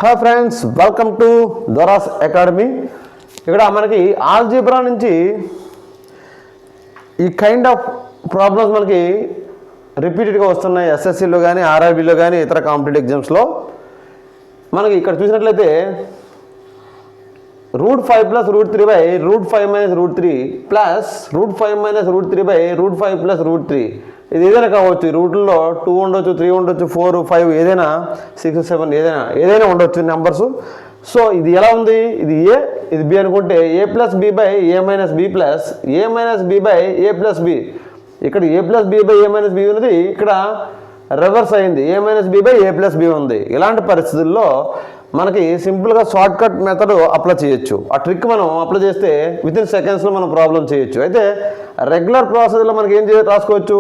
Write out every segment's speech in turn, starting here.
Hi friends, welcome to Dora's academy. ఇక్కడ మనకి algebra నుంచి ఈ కైండ్ ఆఫ్ ప్రాబ్లమ్స్ మనకి రిపీటెడ్గా వస్తున్నాయి. ఎస్ఎస్సిలో కానీ ఆర్ఆర్బీలో కానీ ఇతర కాంపిటేటివ్ ఎగ్జామ్స్లో మనకి ఇక్కడ చూసినట్లయితే √5 + √3 √5 - √3 ప్లస్ √5 - √3 √5 + √3. ఇది ఏదైనా కావచ్చు. రూట్లో 2 ఉండొచ్చు, 3 ఉండొచ్చు, 4, 5 ఏదైనా, 6, 7 ఏదైనా ఉండొచ్చు నెంబర్స్. సో ఇది ఎలా ఉంది? ఇది ఏ, ఇది బి అనుకుంటే a + b / a - b plus a - b / a + b. ఇక్కడ a + b / a - b ఉన్నది ఇక్కడ రివర్స్ అయింది. a - b / a + b ఉంది. ఇలాంటి పరిస్థితుల్లో మనకి సింపుల్గా షార్ట్ కట్ మెథడ్ అప్లై చేయొచ్చు. ఆ ట్రిక్ మనం అప్లై చేస్తే వితిన్ సెకండ్స్లో మనం ప్రాబ్లం చేయొచ్చు. అయితే రెగ్యులర్ ప్రాసెస్లో మనకి ఏం రాసుకోవచ్చు?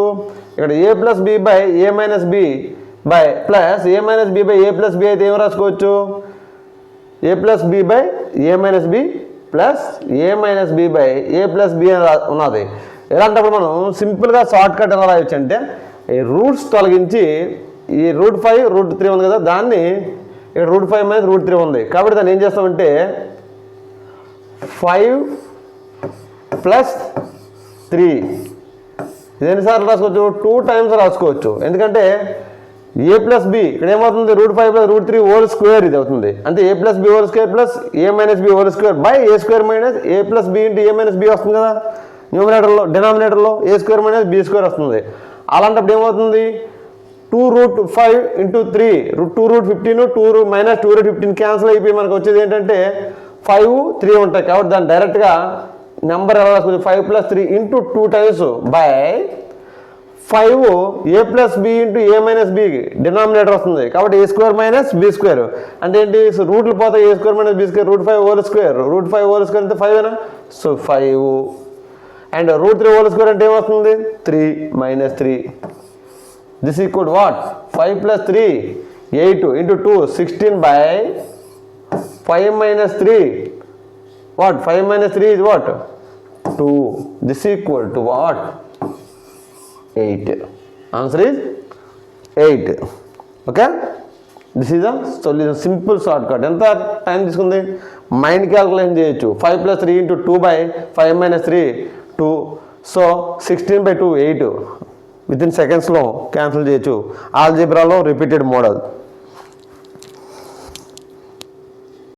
ఇక్కడ a + b / a - b plus a - b / a + b అయితే ఏం రాసుకోవచ్చు? a + b / a - b plus a - b / a + b అని ఉన్నది. ఇలాంటప్పుడు మనం సింపుల్గా షార్ట్ కట్ ఎలా రాయొచ్చు అంటే ఈ రూట్స్ తొలగించి ఈ √5 √3 ఉంది కదా, దాన్ని ఇక్కడ √5 - √3 ఉంది కాబట్టి దాన్ని ఏం చేస్తామంటే 5 + 3 ఇది ఎన్నిసార్లు రాసుకోవచ్చు? 2 టైమ్స్ రాసుకోవచ్చు. ఎందుకంటే a + b ఇక్కడ ఏమవుతుంది? √5 + √3 హోల్ స్క్వేర్ ఇది అవుతుంది. అంటే a + b whole square plus a - b whole square by a square minus a + b into a - b వస్తుంది కదా న్యూమినేటర్లో. డినామినేటర్లో a square minus b square వస్తుంది. అలాంటప్పుడు ఏమవుతుంది? 2√5 × 3 2√15 2 - 2√15 క్యాన్సిల్ అయిపోయి మనకు వచ్చేది ఏంటంటే 5, 3 ఉంటాయి. కాబట్టి దాన్ని డైరెక్ట్గా నెంబర్ ఎలా రాసుకోవచ్చు? 5 + 3 × 2 times by 5 a + b into a - b denominator వస్తుంది. కాబట్టి a square minus b square అంటే ఏంటి? రూట్లు పోతాయి. a square minus b square √5 whole square √5 whole square అంటే 5 సో 5 అండ్ √3 హోల్ స్క్వేర్ అంటే ఏమొస్తుంది? 3 - 3 this equal what? 5 + 3 8 × 2 16 by 5 - 3 what? 5 - 3 is what? 2. This equal to what? 8. Answer is 8. Okay? This is a solution. Simple shortcut. ఎంత time తీసుకుంది? Mind calculation చేయొచ్చు. 5 + 3 × 2 by 5 - 3 2. So 16 / 2 8 within సెకండ్స్లో cancel చేయొచ్చు. ఆల్జీబ్రాలో repeated model.